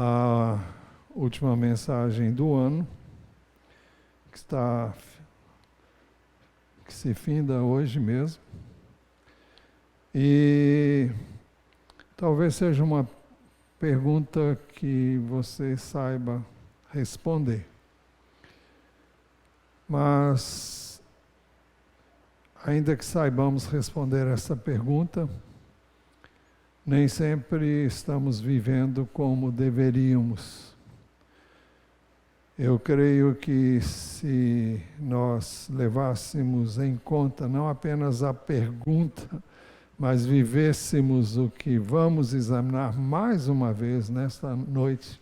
a última mensagem do ano, que se finda hoje mesmo. E talvez seja uma pergunta que você saiba responder. Mas, ainda que saibamos responder essa pergunta, nem sempre estamos vivendo como deveríamos. Eu creio que se nós levássemos em conta não apenas a pergunta, mas vivêssemos o que vamos examinar mais uma vez nesta noite,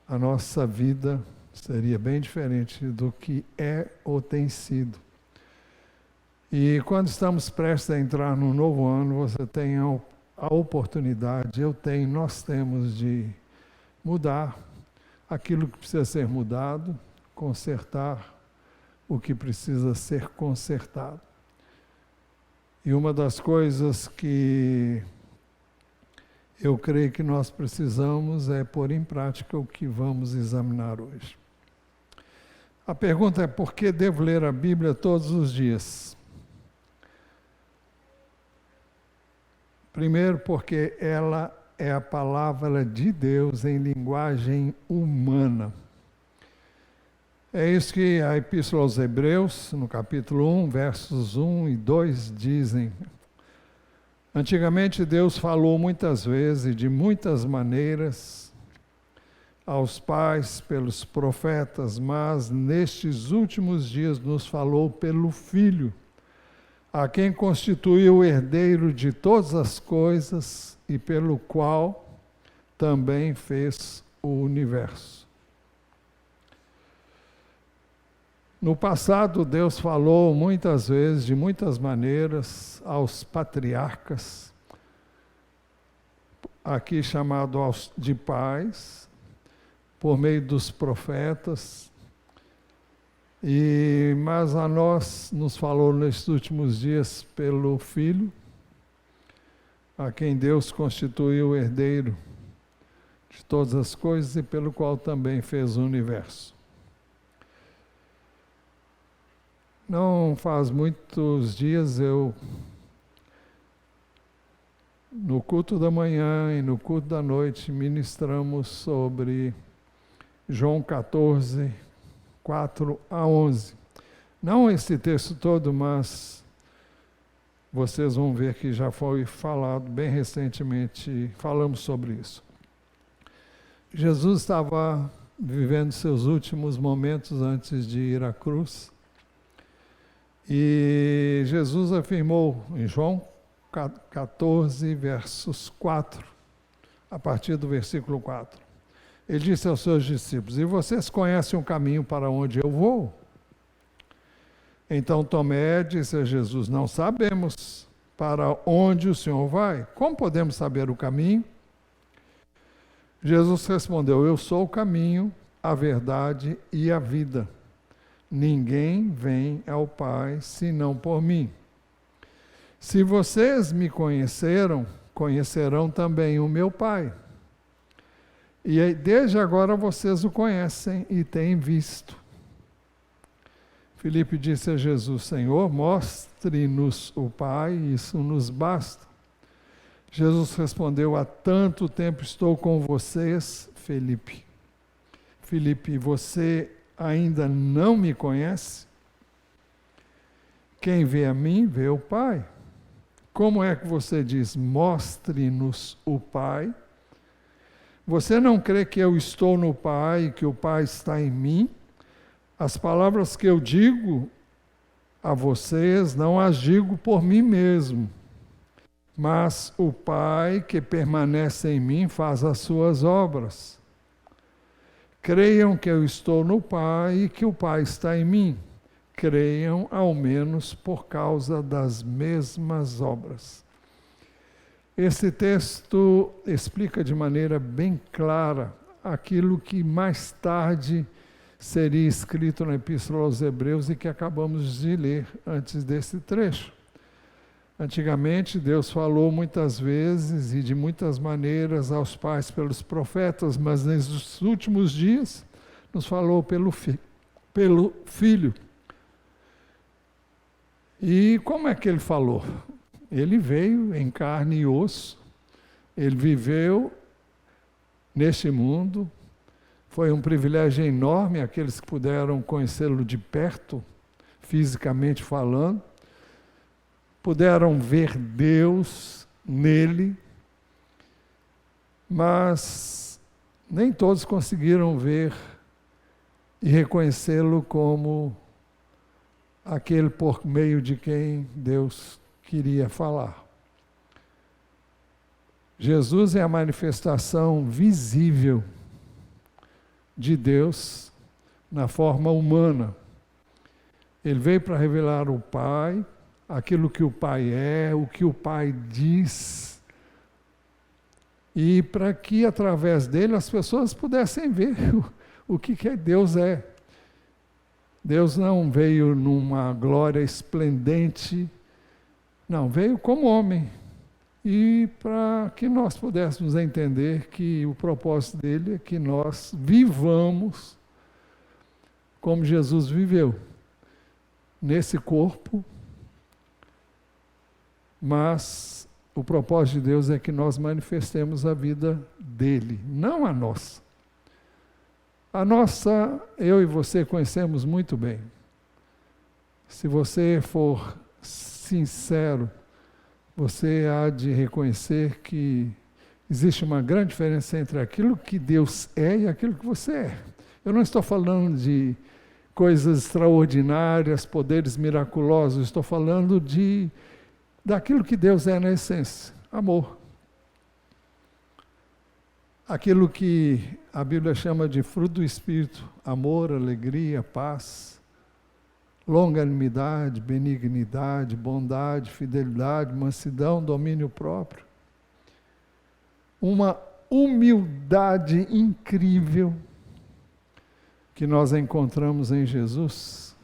a nossa vida seria bem diferente do que é ou tem sido. E quando estamos prestes a entrar no novo ano, você tem a oportunidade, nós temos de mudar aquilo que precisa ser mudado, consertar o que precisa ser consertado. E uma das coisas que eu creio que nós precisamos é pôr em prática o que vamos examinar hoje. A pergunta é: por que devo ler a Bíblia todos os dias? Primeiro, porque ela é a palavra de Deus em linguagem humana. É isso que a Epístola aos Hebreus, no capítulo 1, versos 1 e 2, dizem. Antigamente Deus falou muitas vezes, de muitas maneiras, aos pais, pelos profetas, mas nestes últimos dias nos falou pelo Filho, a quem constituiu o herdeiro de todas as coisas e pelo qual também fez o universo. No passado, Deus falou muitas vezes, de muitas maneiras, aos patriarcas, aqui chamado de pais, por meio dos profetas, mas a nós nos falou nestes últimos dias pelo Filho, a quem Deus constituiu o herdeiro de todas as coisas e pelo qual também fez o universo. Não faz muitos dias no culto da manhã e no culto da noite, ministramos sobre João 14, 4 a 11. Não esse texto todo, mas vocês vão ver que já foi falado bem recentemente, falamos sobre isso. Jesus estava vivendo seus últimos momentos antes de ir à cruz. E Jesus afirmou em João 14, versos 4, a partir do versículo 4. Ele disse aos seus discípulos: e vocês conhecem o caminho para onde eu vou? Então Tomé disse a Jesus: não sabemos para onde o Senhor vai. Como podemos saber o caminho? Jesus respondeu: eu sou o caminho, a verdade e a vida. Ninguém vem ao Pai senão por mim. Se vocês me conheceram, conhecerão também o meu Pai. E desde agora vocês o conhecem e têm visto. Filipe disse a Jesus: Senhor, mostre-nos o Pai, isso nos basta. Jesus respondeu: há tanto tempo estou com vocês, Filipe. Filipe, você ainda não me conhece? Quem vê a mim, vê o Pai. Como é que você diz, mostre-nos o Pai? Você não crê que eu estou no Pai e que o Pai está em mim? As palavras que eu digo a vocês, não as digo por mim mesmo, mas o Pai que permanece em mim faz as suas obras. Creiam que eu estou no Pai e que o Pai está em mim. Creiam, ao menos, por causa das mesmas obras. Esse texto explica de maneira bem clara aquilo que mais tarde seria escrito na Epístola aos Hebreus e que acabamos de ler antes desse trecho. Antigamente, Deus falou muitas vezes e de muitas maneiras aos pais pelos profetas, mas nesses últimos dias nos falou pelo Filho. E como é que ele falou? Ele veio em carne e osso, ele viveu neste mundo, foi um privilégio enorme aqueles que puderam conhecê-lo de perto, fisicamente falando, puderam ver Deus nele, mas nem todos conseguiram ver e reconhecê-lo como aquele por meio de quem Deus queria falar. Jesus é a manifestação visível de Deus na forma humana. Ele veio para revelar o Pai, aquilo que o Pai é, o que o Pai diz, e para que através dele as pessoas pudessem ver o que Deus é. Deus não veio numa glória esplendente, não, veio como homem. E para que nós pudéssemos entender que o propósito dele é que nós vivamos como Jesus viveu, nesse corpo, mas o propósito de Deus é que nós manifestemos a vida dele, não a nossa. A nossa, eu e você conhecemos muito bem. Se você for sincero, você há de reconhecer que existe uma grande diferença entre aquilo que Deus é e aquilo que você é. Eu não estou falando de coisas extraordinárias, poderes miraculosos, estou falando daquilo que Deus é na essência, amor. Aquilo que a Bíblia chama de fruto do Espírito, amor, alegria, paz, longanimidade, benignidade, bondade, fidelidade, mansidão, domínio próprio. Uma humildade incrível que nós encontramos em Jesus.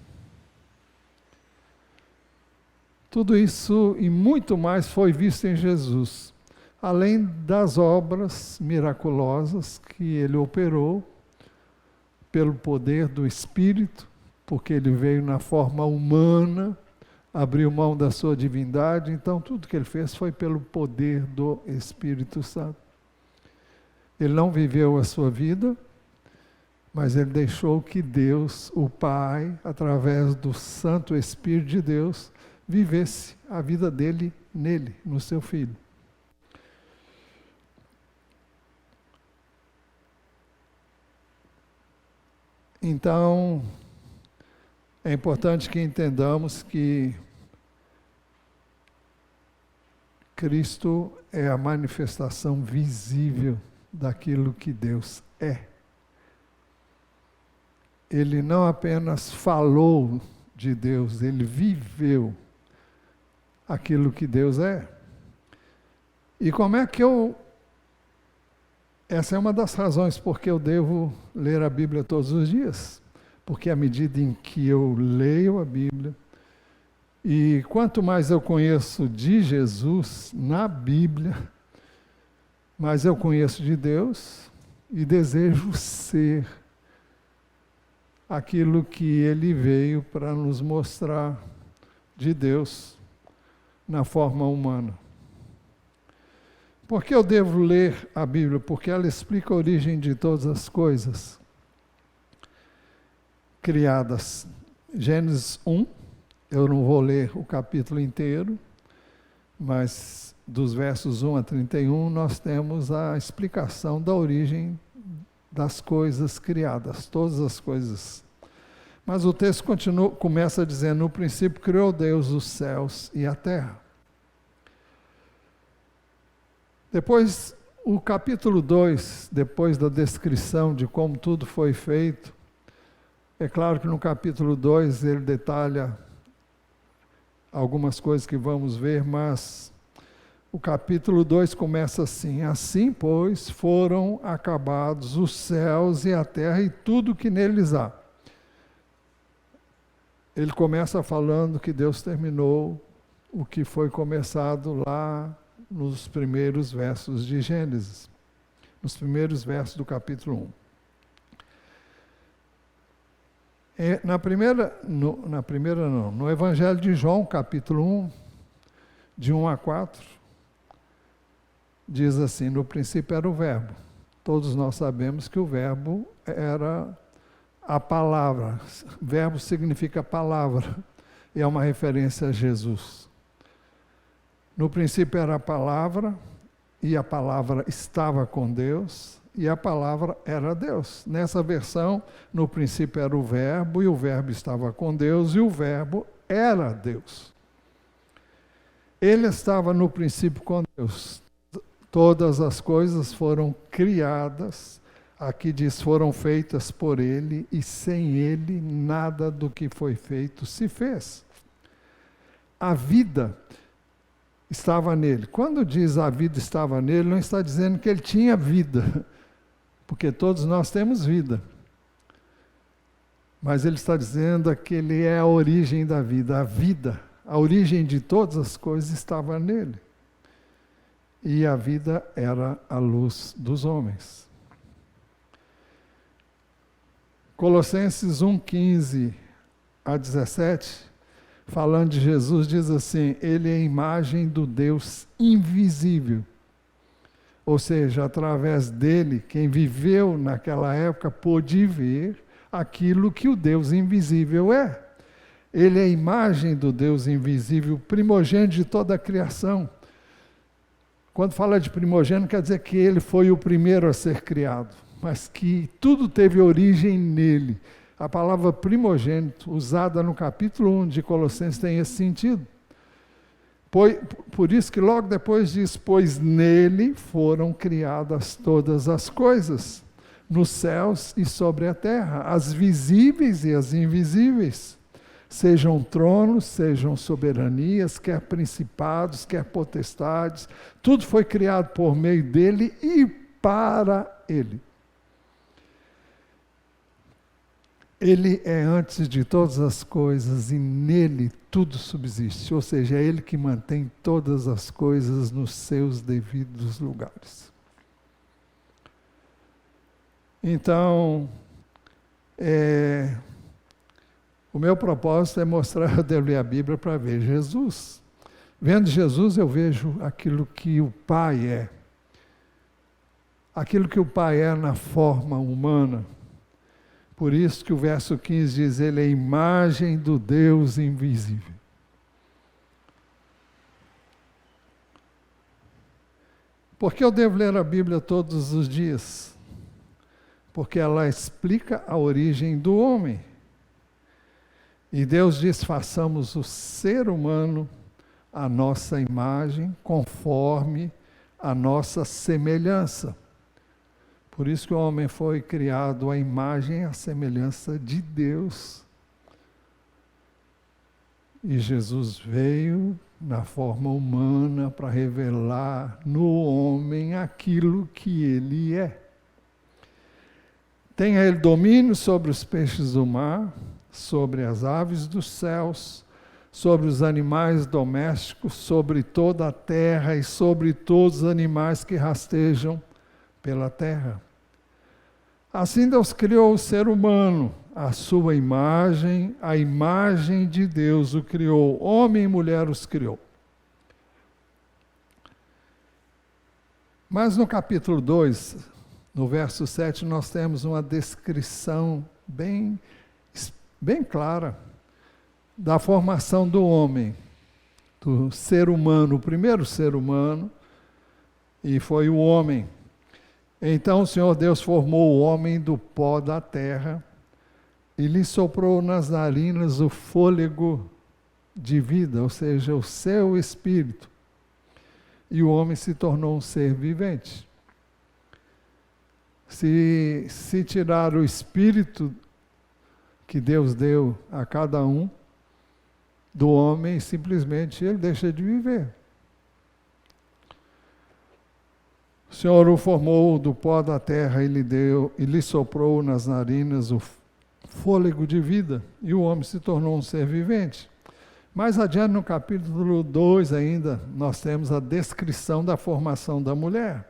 Tudo isso e muito mais foi visto em Jesus, além das obras miraculosas que ele operou pelo poder do Espírito, porque ele veio na forma humana, abriu mão da sua divindade, então tudo que ele fez foi pelo poder do Espírito Santo. Ele não viveu a sua vida, mas ele deixou que Deus, o Pai, através do Santo Espírito de Deus, vivesse a vida dele nele, no seu Filho. Então, é importante que entendamos que Cristo é a manifestação visível daquilo que Deus é. Ele não apenas falou de Deus, ele viveu aquilo que Deus é. E como é que essa é uma das razões porque eu devo ler a Bíblia todos os dias. Porque à medida em que eu leio a Bíblia, e quanto mais eu conheço de Jesus na Bíblia, mais eu conheço de Deus e desejo ser aquilo que ele veio para nos mostrar de Deus na forma humana. Por que eu devo ler a Bíblia? Porque ela explica a origem de todas as coisas criadas. Gênesis 1, eu não vou ler o capítulo inteiro, mas dos versos 1 a 31 nós temos a explicação da origem das coisas criadas, todas as coisas. Mas o texto começa dizendo: no princípio criou Deus os céus e a terra. Depois, o capítulo 2, depois da descrição de como tudo foi feito, é claro que no capítulo 2 ele detalha algumas coisas que vamos ver, mas o capítulo 2 começa assim: assim, pois, foram acabados os céus e a terra e tudo que neles há. Ele começa falando que Deus terminou o que foi começado lá nos primeiros versos de Gênesis, nos primeiros versos do capítulo 1. No Evangelho de João, capítulo 1, de 1 a 4, diz assim: no princípio era o Verbo. Todos nós sabemos que o Verbo era a palavra. Verbo significa palavra, e é uma referência a Jesus. No princípio era a palavra, e a palavra estava com Deus, e a palavra era Deus. Nessa versão, no princípio era o Verbo, e o Verbo estava com Deus, e o Verbo era Deus. Ele estava no princípio com Deus. Todas as coisas foram criadas, aqui diz, foram feitas por Ele, e sem Ele nada do que foi feito se fez. A vida estava nele. Quando diz a vida estava nele, não está dizendo que ele tinha vida, porque todos nós temos vida. Mas ele está dizendo que ele é a origem da vida. A vida, a origem de todas as coisas estava nele. E a vida era a luz dos homens. Colossenses 1:15 a 17, falando de Jesus, diz assim: ele é a imagem do Deus invisível. Ou seja, através dele, quem viveu naquela época pôde ver aquilo que o Deus invisível é. Ele é a imagem do Deus invisível, primogênito de toda a criação. Quando fala de primogênito, quer dizer que ele foi o primeiro a ser criado, mas que tudo teve origem nele. A palavra primogênito, usada no capítulo 1 de Colossenses, tem esse sentido. Por isso que logo depois diz: pois nele foram criadas todas as coisas, nos céus e sobre a terra, as visíveis e as invisíveis, sejam tronos, sejam soberanias, quer principados, quer potestades, tudo foi criado por meio dele e para ele. Ele é antes de todas as coisas e nele tudo subsiste. Ou seja, é ele que mantém todas as coisas nos seus devidos lugares. Então, o meu propósito é mostrar, eu devo ler a Bíblia para ver Jesus. Vendo Jesus, eu vejo aquilo que o Pai é. Aquilo que o Pai é na forma humana. Por isso que o verso 15 diz: ele é a imagem do Deus invisível. Por que eu devo ler a Bíblia todos os dias? Porque ela explica a origem do homem. E Deus diz: façamos o ser humano à nossa imagem, conforme a nossa semelhança. Por isso que o homem foi criado à imagem e à semelhança de Deus. E Jesus veio na forma humana para revelar no homem aquilo que ele é. Tenha ele domínio sobre os peixes do mar, sobre as aves dos céus, sobre os animais domésticos, sobre toda a terra e sobre todos os animais que rastejam pela terra. Assim Deus criou o ser humano, a sua imagem, a imagem de Deus o criou, homem e mulher os criou. Mas no capítulo 2, no verso 7, nós temos uma descrição bem clara da formação do homem, do ser humano, o primeiro ser humano, e foi o homem. Então o Senhor Deus formou o homem do pó da terra e lhe soprou nas narinas o fôlego de vida, ou seja, o seu espírito. E o homem se tornou um ser vivente. Se tirar o espírito que Deus deu a cada um do homem, simplesmente ele deixa de viver. O Senhor o formou do pó da terra e lhe soprou nas narinas o fôlego de vida, e o homem se tornou um ser vivente. Mais adiante, no capítulo 2 ainda, nós temos a descrição da formação da mulher.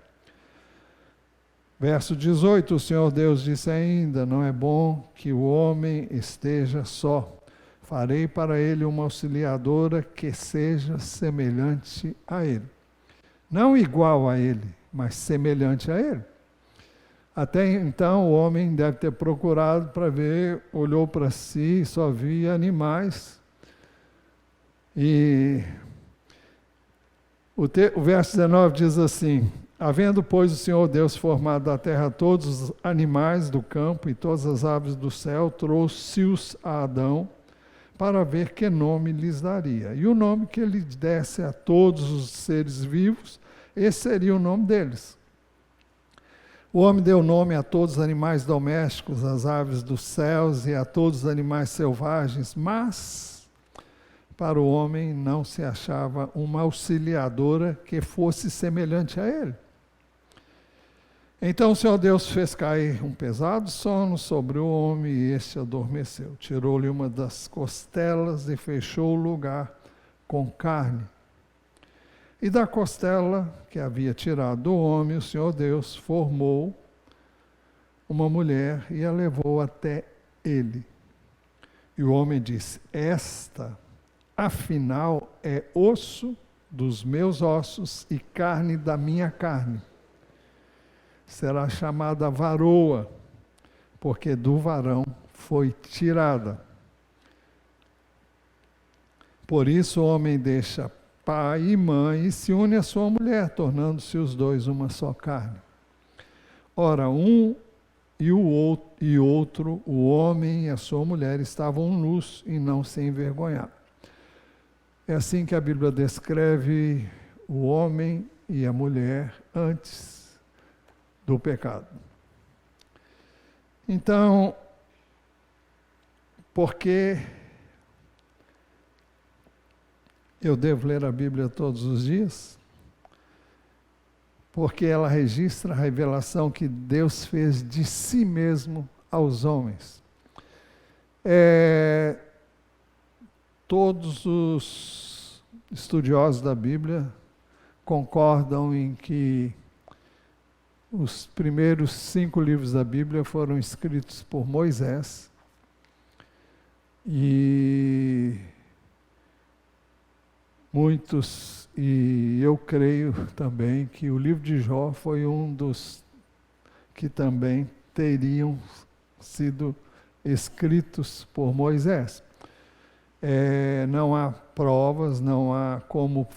Verso 18, o Senhor Deus disse ainda: não é bom que o homem esteja só. Farei para ele uma auxiliadora que seja semelhante a ele. Não igual a ele, mas semelhante a ele. Até então o homem deve ter procurado para ver, olhou para si, só via animais. E o verso 19 diz assim: havendo, pois, o Senhor Deus formado da terra todos os animais do campo e todas as aves do céu, trouxe-os a Adão para ver que nome lhes daria. E o nome que ele desse a todos os seres vivos, esse seria o nome deles. O homem deu nome a todos os animais domésticos, às aves dos céus e a todos os animais selvagens, mas para o homem não se achava uma auxiliadora que fosse semelhante a ele. Então o Senhor Deus fez cair um pesado sono sobre o homem e este adormeceu. Tirou-lhe uma das costelas e fechou o lugar com carne. E da costela que havia tirado do homem, o Senhor Deus formou uma mulher e a levou até ele. E o homem disse: esta, afinal, é osso dos meus ossos e carne da minha carne. Será chamada varoa, porque do varão foi tirada. Por isso o homem deixa pai e mãe e se une à sua mulher, tornando-se os dois uma só carne. Ora, um e o outro, o homem e a sua mulher, estavam nus e não se envergonharam. É assim que a Bíblia descreve o homem e a mulher antes do pecado. Então, por que eu devo ler a Bíblia todos os dias? Porque ela registra a revelação que Deus fez de si mesmo aos homens. Todos os estudiosos da Bíblia concordam em que os primeiros 5 livros da Bíblia foram escritos por Moisés e muitos, e eu creio também que o livro de Jó foi um dos que também teriam sido escritos por Moisés. Não há provas, não há como,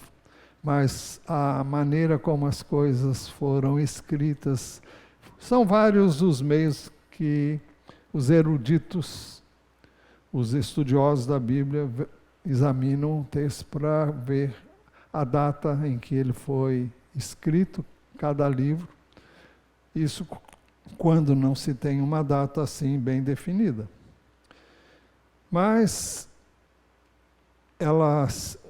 mas a maneira como as coisas foram escritas, são vários os meios que os eruditos, os estudiosos da Bíblia examinam o texto para ver a data em que ele foi escrito, cada livro. Isso quando não se tem uma data assim bem definida. Mas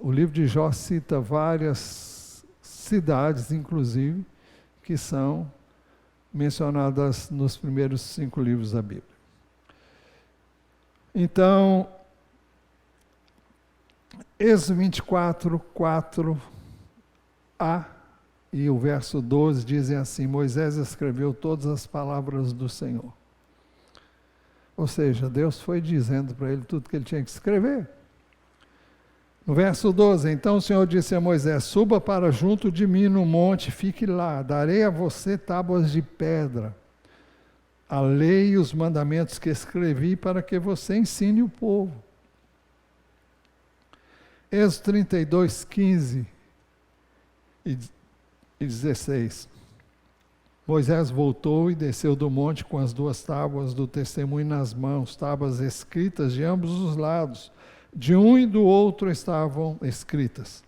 o livro de Jó cita várias cidades, inclusive, que são mencionadas nos primeiros 5 livros da Bíblia. Então, Êxodo 24, 4a e o verso 12 dizem assim: Moisés escreveu todas as palavras do Senhor. Ou seja, Deus foi dizendo para ele tudo que ele tinha que escrever. No verso 12, então o Senhor disse a Moisés: suba para junto de mim no monte, fique lá, darei a você tábuas de pedra, a lei e os mandamentos que escrevi para que você ensine o povo. Êxodo 32, 15 e 16. Moisés voltou e desceu do monte com as 2 tábuas do testemunho nas mãos, tábuas escritas de ambos os lados. De um e do outro estavam escritas.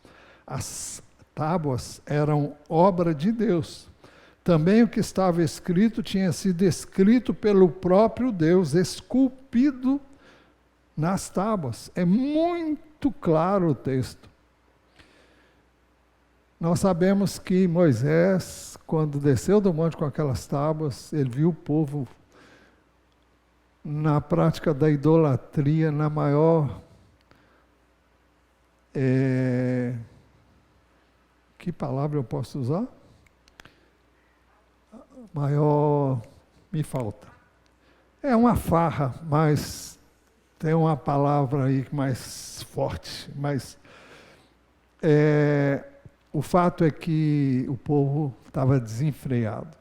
As tábuas eram obra de Deus. Também o que estava escrito tinha sido escrito pelo próprio Deus, esculpido nas tábuas. É muito claro o texto. Nós sabemos que Moisés, quando desceu do monte com aquelas tábuas, ele viu o povo na prática da idolatria, na maior Que palavra eu posso usar? Maior, me falta. É uma farra, mas tem uma palavra aí mais forte, mas o fato é que o povo estava desenfreado.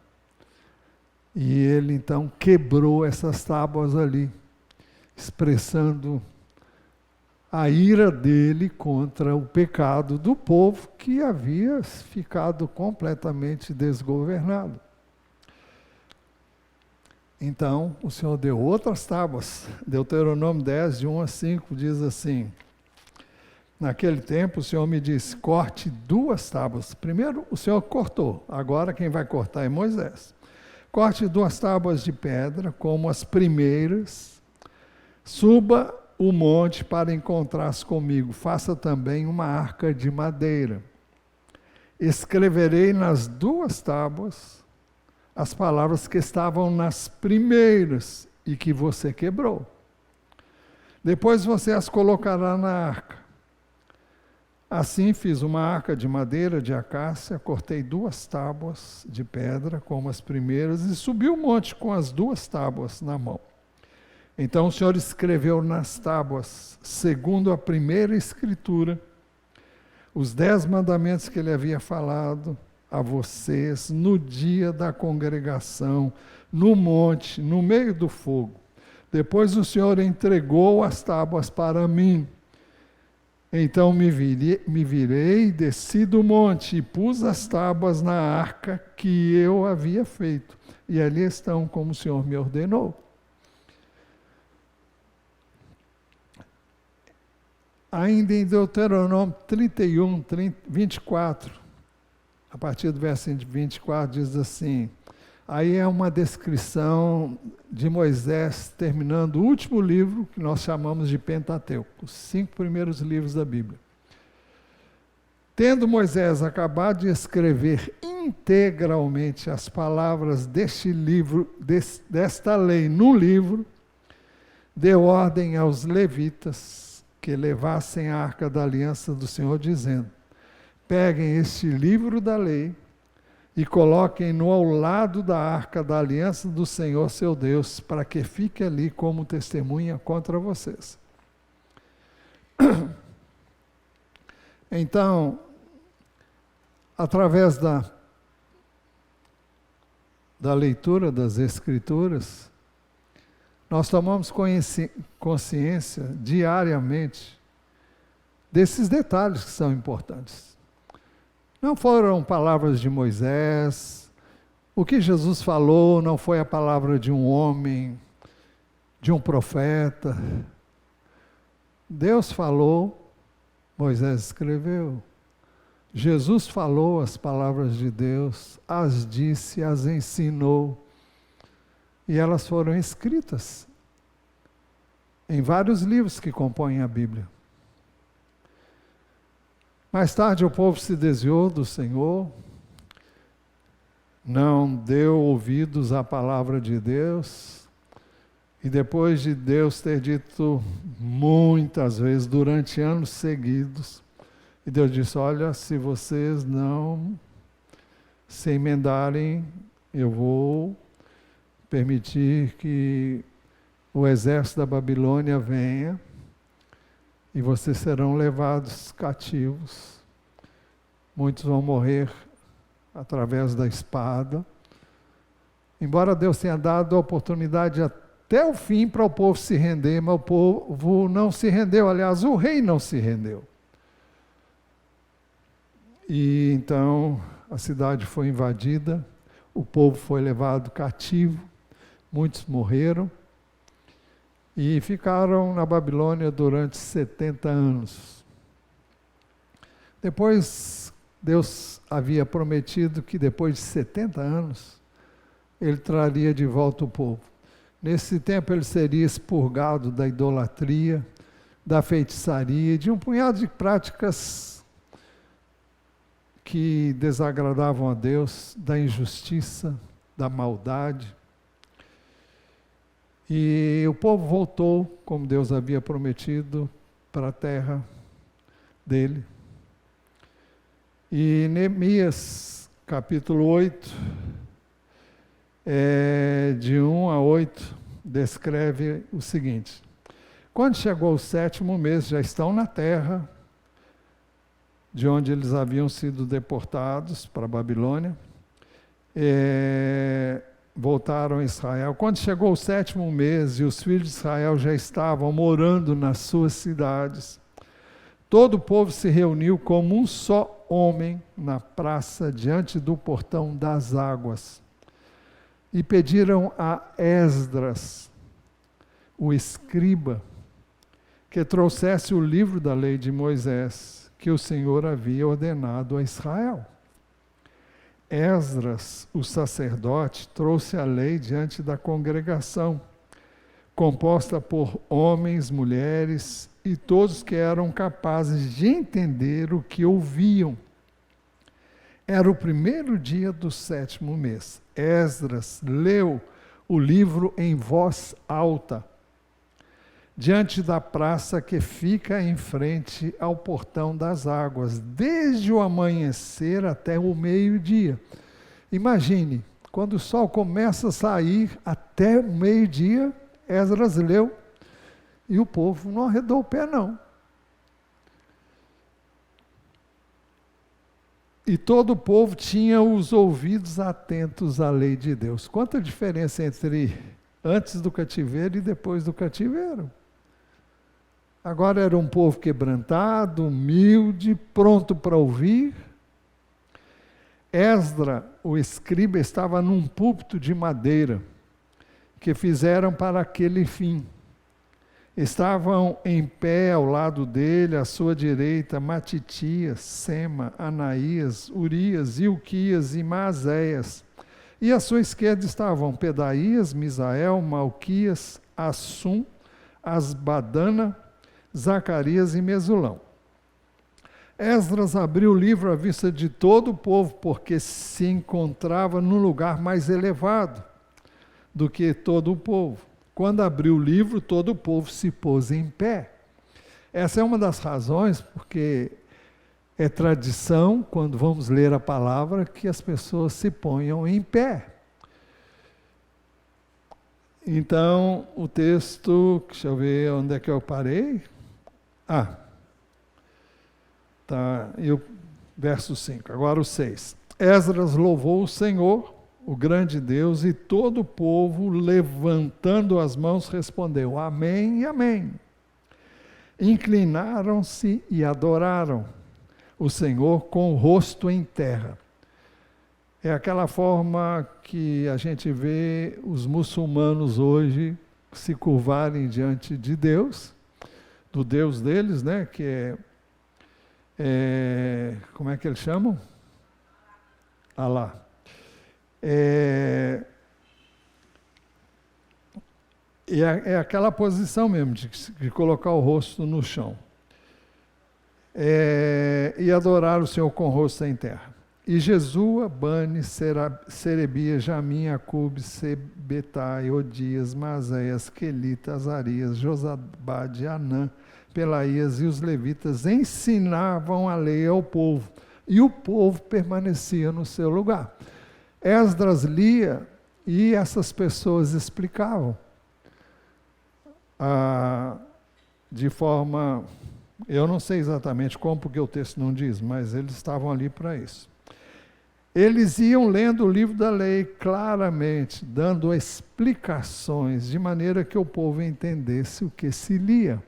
E ele então quebrou essas tábuas ali, expressando a ira dele contra o pecado do povo que havia ficado completamente desgovernado. Então, o Senhor deu outras tábuas. Deuteronômio 10, de 1 a 5, diz assim: naquele tempo o Senhor me disse, corte 2 tábuas. Primeiro o Senhor cortou, agora quem vai cortar é Moisés. Corte 2 tábuas de pedra, como as primeiras, suba o monte para encontrar-se comigo, faça também uma arca de madeira. Escreverei nas 2 tábuas as palavras que estavam nas primeiras e que você quebrou. Depois você as colocará na arca. Assim fiz uma arca de madeira de acácia, cortei 2 tábuas de pedra, como as primeiras, e subi o monte com as 2 tábuas na mão. Então o Senhor escreveu nas tábuas, segundo a primeira escritura, os 10 mandamentos que ele havia falado a vocês no dia da congregação, no monte, no meio do fogo. Depois o Senhor entregou as tábuas para mim. Então me virei, desci do monte e pus as tábuas na arca que eu havia feito. E ali estão como o Senhor me ordenou. Ainda em Deuteronômio 31, 24, a partir do verso 24, diz assim, aí é uma descrição de Moisés terminando o último livro, que nós chamamos de Pentateuco, os 5 primeiros livros da Bíblia. Tendo Moisés acabado de escrever integralmente as palavras deste livro, desta lei no livro, deu ordem aos levitas que levassem a arca da aliança do Senhor, dizendo, peguem este livro da lei e coloquem-no ao lado da arca da aliança do Senhor, seu Deus, para que fique ali como testemunha contra vocês. Então, através da leitura das Escrituras, nós tomamos consciência diariamente desses detalhes que são importantes. Não foram palavras de Moisés, o que Jesus falou não foi a palavra de um homem, de um profeta. Deus falou, Moisés escreveu. Jesus falou as palavras de Deus, as disse, as ensinou. E elas foram escritas em vários livros que compõem a Bíblia. Mais tarde o povo se desviou do Senhor, não deu ouvidos à palavra de Deus, e depois de Deus ter dito muitas vezes, durante anos seguidos, e Deus disse, olha, se vocês não se emendarem, eu vou permitir que o exército da Babilônia venha, e vocês serão levados cativos. Muitos vão morrer através da espada. Embora Deus tenha dado a oportunidade até o fim para o povo se render, mas o povo não se rendeu. Aliás, o rei não se rendeu. E então a cidade foi invadida, o povo foi levado cativo, muitos morreram. E ficaram na Babilônia durante 70 anos. Depois, Deus havia prometido que depois de 70 anos, Ele traria de volta o povo. Nesse tempo ele seria expurgado da idolatria, da feitiçaria, de um punhado de práticas que desagradavam a Deus, da injustiça, da maldade. E o povo voltou, como Deus havia prometido, para a terra dele. E Neemias, capítulo 8, de 1 a 8, descreve o seguinte: quando chegou o 7º mês, já estão na terra de onde eles haviam sido deportados para a Babilônia, voltaram a Israel. Quando chegou o 7º mês e os filhos de Israel já estavam morando nas suas cidades, todo o povo se reuniu como um só homem na praça diante do portão das águas e pediram a Esdras, o escriba, que trouxesse o livro da lei de Moisés, que o Senhor havia ordenado a Israel. Esdras, o sacerdote, trouxe a lei diante da congregação, composta por homens, mulheres e todos que eram capazes de entender o que ouviam. Era o 1º dia do 7º mês. Esdras leu o livro em voz alta, diante da praça que fica em frente ao portão das águas, desde o amanhecer até o meio-dia. Imagine, quando o sol começa a sair até o meio-dia, Esdras leu, e o povo não arredou o pé, não. E todo o povo tinha os ouvidos atentos à lei de Deus. Quanta diferença entre antes do cativeiro e depois do cativeiro. Agora era um povo quebrantado, humilde, pronto para ouvir. Esdras, o escriba, estava num púlpito de madeira que fizeram para aquele fim. Estavam em pé ao lado dele, à sua direita, Matitias, Sema, Anaías, Urias, Ilquias e Maazéias. E à sua esquerda estavam Pedaías, Misael, Malquias, Assum, Asbadana, Zacarias e Mesulão. Esdras abriu o livro à vista de todo o povo, porque se encontrava num lugar mais elevado do que todo o povo. Quando abriu o livro, todo o povo se pôs em pé. Essa é uma das razões, porque é tradição, quando vamos ler a palavra, que as pessoas se ponham em pé. Então, o texto, deixa eu ver onde é que eu parei. E o verso 5, agora o 6. Esdras louvou o Senhor, o grande Deus, e todo o povo, levantando as mãos, respondeu: Amém e Amém. Inclinaram-se e adoraram o Senhor com o rosto em terra. É aquela forma que a gente vê os muçulmanos hoje se curvarem diante de Deus, do Deus deles, né, que como é que eles chamam? Alá. É aquela posição mesmo, de colocar o rosto no chão. E adorar o Senhor com o rosto em terra. E Jesua, Bani, Serebia, Jamim, Acube, Sebetai, Odias, Mazéias, Quelita, Azarias, Josabade, Anã, Pelaías e os levitas ensinavam a lei ao povo, e o povo permanecia no seu lugar. Esdras lia e essas pessoas explicavam de forma, eu não sei exatamente como, porque o texto não diz, mas eles estavam ali para isso. Eles iam lendo o livro da lei claramente, dando explicações, de maneira que o povo entendesse o que se lia.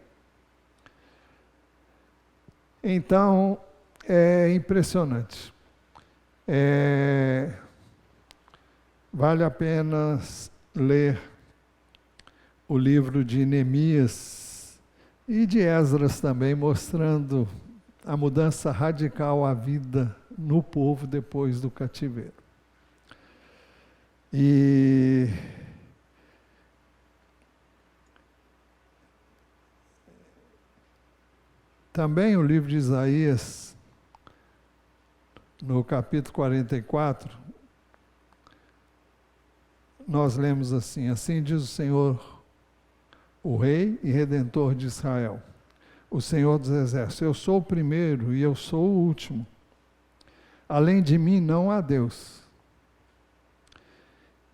Então, é impressionante. Vale a pena ler o livro de Neemias e de Esdras também, mostrando a mudança radical à vida no povo depois do cativeiro. E também o livro de Isaías, no capítulo 44, nós lemos assim: assim diz o Senhor, o Rei e Redentor de Israel: o Senhor dos Exércitos. Eu sou o primeiro e eu sou o último. Além de mim não há Deus.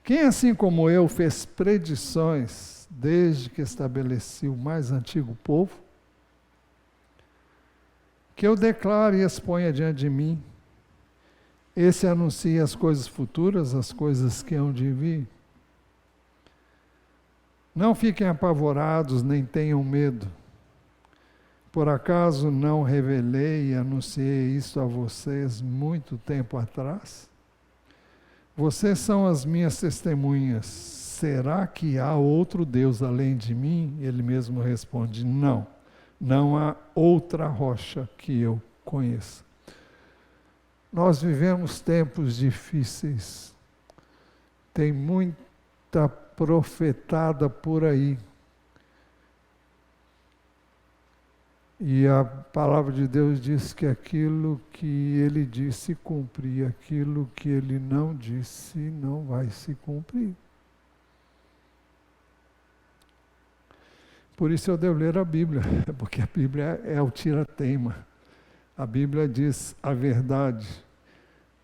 Quem, assim como eu, fez predições desde que estabeleci o mais antigo povo, que eu declare e exponha diante de mim, esse anuncia as coisas futuras, as coisas que hão de vir. Não fiquem apavorados, nem tenham medo. Por acaso não revelei e anunciei isso a vocês muito tempo atrás? Vocês são as minhas testemunhas. Será que há outro Deus além de mim? Ele mesmo responde, não. Não há outra rocha que eu conheça. Nós vivemos tempos difíceis. Tem muita profetada por aí. E a palavra de Deus diz que aquilo que ele disse se cumpre, aquilo que ele não disse não vai se cumprir. Por isso eu devo ler a Bíblia, porque a Bíblia é o tira-teima. A Bíblia diz a verdade.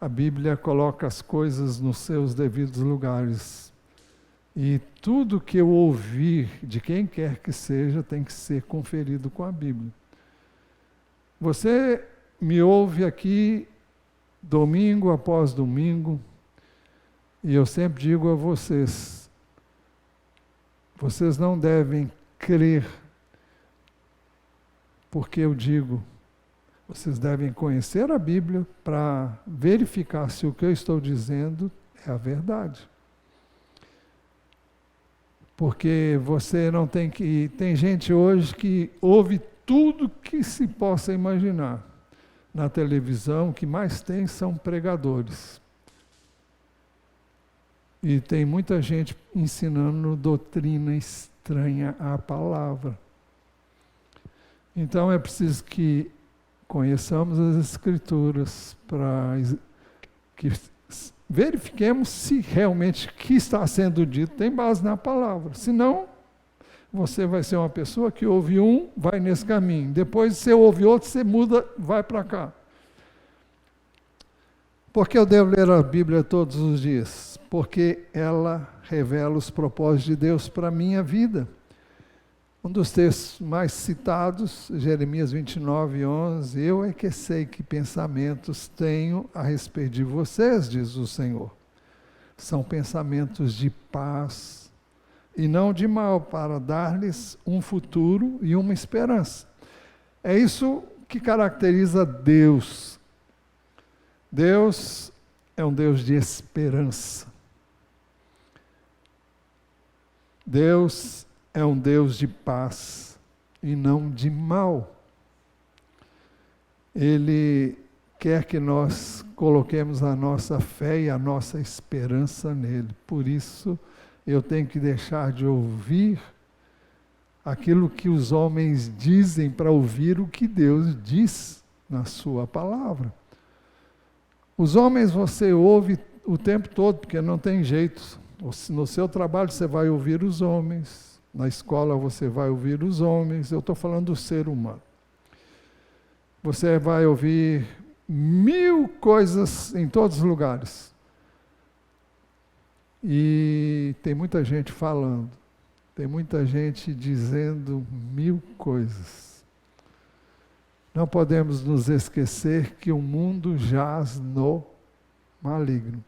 A Bíblia coloca as coisas nos seus devidos lugares. E tudo que eu ouvir de quem quer que seja tem que ser conferido com a Bíblia. Você me ouve aqui domingo após domingo, e eu sempre digo a vocês, vocês não devem crer, porque eu digo, vocês devem conhecer a Bíblia para verificar se o que eu estou dizendo é a verdade. Porque você não tem que... Tem gente hoje que ouve tudo que se possa imaginar. Na televisão, o que mais tem são pregadores. E tem muita gente ensinando doutrina estranha à palavra. Então é preciso que conheçamos as Escrituras para que verifiquemos se realmente o que está sendo dito tem base na palavra. Senão, você vai ser uma pessoa que ouve um, vai nesse caminho. Depois você ouve outro, você muda, vai para cá. Por que eu devo ler a Bíblia todos os dias? Porque ela revela os propósitos de Deus para a minha vida. Um dos textos mais citados, Jeremias 29:11, eu é que sei que pensamentos tenho a respeito de vocês, diz o Senhor. São pensamentos de paz e não de mal, para dar-lhes um futuro e uma esperança. É isso que caracteriza Deus. Deus é um Deus de esperança. Deus é um Deus de paz e não de mal. Ele quer que nós coloquemos a nossa fé e a nossa esperança nele. Por isso, eu tenho que deixar de ouvir aquilo que os homens dizem para ouvir o que Deus diz na sua palavra. Os homens você ouve o tempo todo, porque não tem jeito. No seu trabalho você vai ouvir os homens. Na escola você vai ouvir os homens, eu estou falando do ser humano. Você vai ouvir 1000 coisas em todos os lugares. E tem muita gente falando, tem muita gente dizendo 1000 coisas. Não podemos nos esquecer que o mundo jaz no maligno.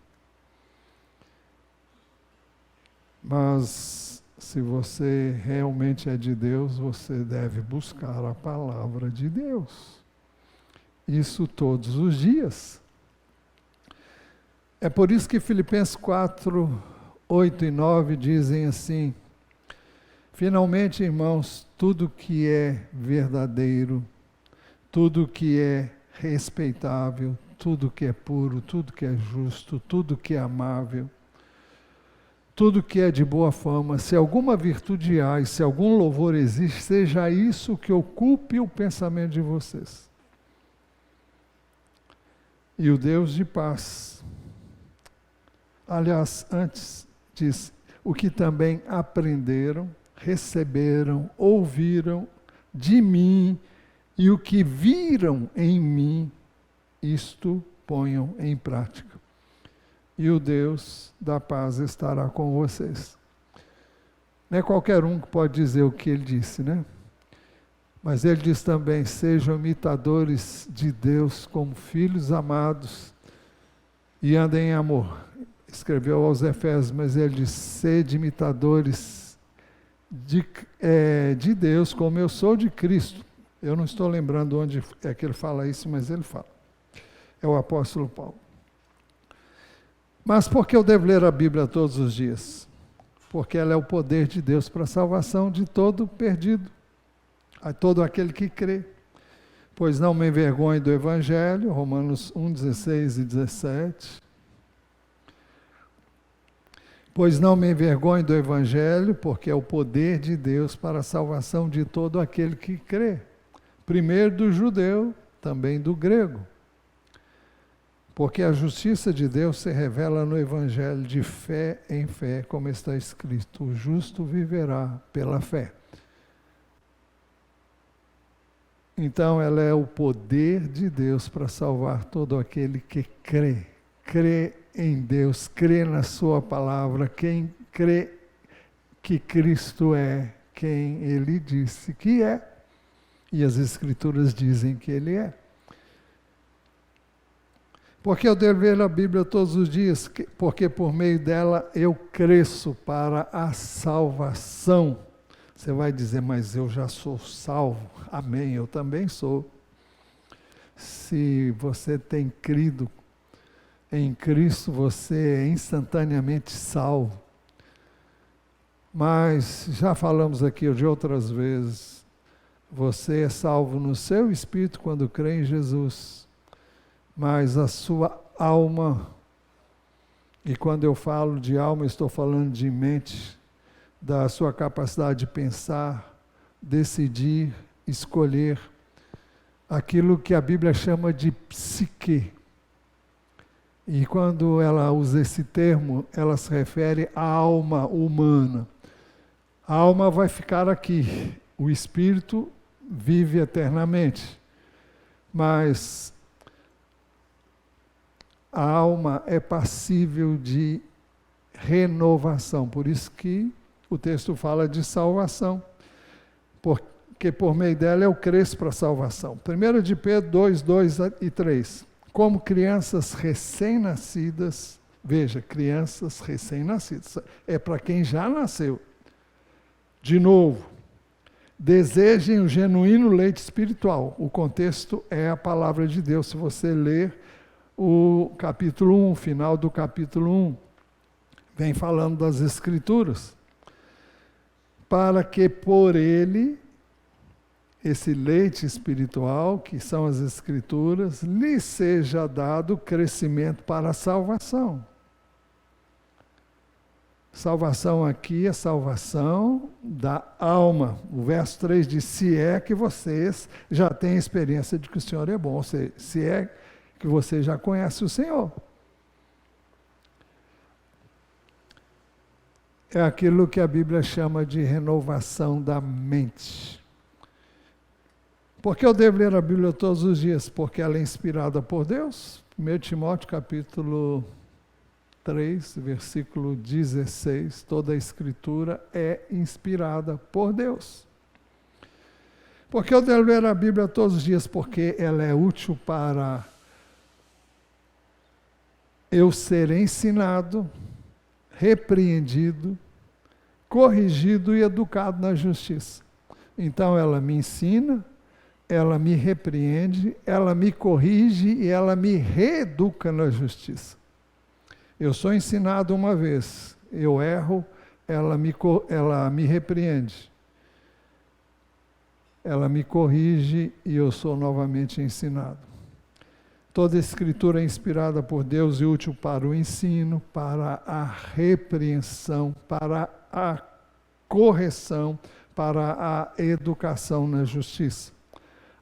Mas se você realmente é de Deus, você deve buscar a palavra de Deus. Isso todos os dias. É por isso que Filipenses 4, 8 e 9 dizem assim: finalmente, irmãos, tudo que é verdadeiro, tudo que é respeitável, tudo que é puro, tudo que é justo, tudo que é amável, tudo que é de boa fama, se alguma virtude há e se algum louvor existe, seja isso que ocupe o pensamento de vocês. E o Deus de paz, aliás, antes diz, o que também aprenderam, receberam, ouviram de mim e o que viram em mim, isto ponham em prática. E o Deus da paz estará com vocês. Não é qualquer um que pode dizer o que ele disse, né? Mas ele diz também, sejam imitadores de Deus como filhos amados e andem em amor. Escreveu aos Efésios, mas ele diz, sede imitadores de Deus como eu sou de Cristo. Eu não estou lembrando onde é que ele fala isso, mas ele fala. É o apóstolo Paulo. Mas por que eu devo ler a Bíblia todos os dias? Porque ela é o poder de Deus para a salvação de todo perdido, a todo aquele que crê. Pois não me envergonhe do Evangelho, Romanos 1, 16 e 17. Pois não me envergonhe do Evangelho, porque é o poder de Deus para a salvação de todo aquele que crê. Primeiro do judeu, também do grego. Porque a justiça de Deus se revela no Evangelho de fé em fé, como está escrito, o justo viverá pela fé. Então ela é o poder de Deus para salvar todo aquele que crê. Crê em Deus, crê na sua palavra, quem crê que Cristo é quem Ele disse que é. E as Escrituras dizem que Ele é. Porque eu devo ler a Bíblia todos os dias, porque por meio dela eu cresço para a salvação. Você vai dizer, mas eu já sou salvo. Amém, eu também sou. Se você tem crido em Cristo, você é instantaneamente salvo. Mas já falamos aqui de outras vezes, você é salvo no seu espírito quando crê em Jesus. Mas a sua alma, e quando eu falo de alma, estou falando de mente, da sua capacidade de pensar, decidir, escolher, aquilo que a Bíblia chama de psique. E quando ela usa esse termo, ela se refere à alma humana. A alma vai ficar aqui, o espírito vive eternamente, mas a alma é passível de renovação, por isso que o texto fala de salvação, porque por meio dela eu cresço para a salvação. 1 de Pedro 2, 2 e 3. Como crianças recém-nascidas, veja, crianças recém-nascidas, é para quem já nasceu. De novo, desejem o genuíno leite espiritual. O contexto é a palavra de Deus. Se você ler o capítulo 1, final do capítulo 1, vem falando das Escrituras, para que por ele, esse leite espiritual, que são as Escrituras, lhe seja dado crescimento para a salvação. Salvação aqui é salvação da alma. O verso 3 diz, se é que vocês já têm experiência de que o Senhor é bom, ou seja, se é que você já conhece o Senhor. É aquilo que a Bíblia chama de renovação da mente. Por que eu devo ler a Bíblia todos os dias? Porque ela é inspirada por Deus. 1 Timóteo capítulo 3, versículo 16, toda a Escritura é inspirada por Deus. Por que eu devo ler a Bíblia todos os dias? Porque ela é útil para eu ser ensinado, repreendido, corrigido e educado na justiça. Então ela me ensina, ela me repreende, ela me corrige e ela me reeduca na justiça. Eu sou ensinado uma vez, eu erro, ela me repreende, ela me corrige e eu sou novamente ensinado. Toda a Escritura é inspirada por Deus e útil para o ensino, para a repreensão, para a correção, para a educação na justiça,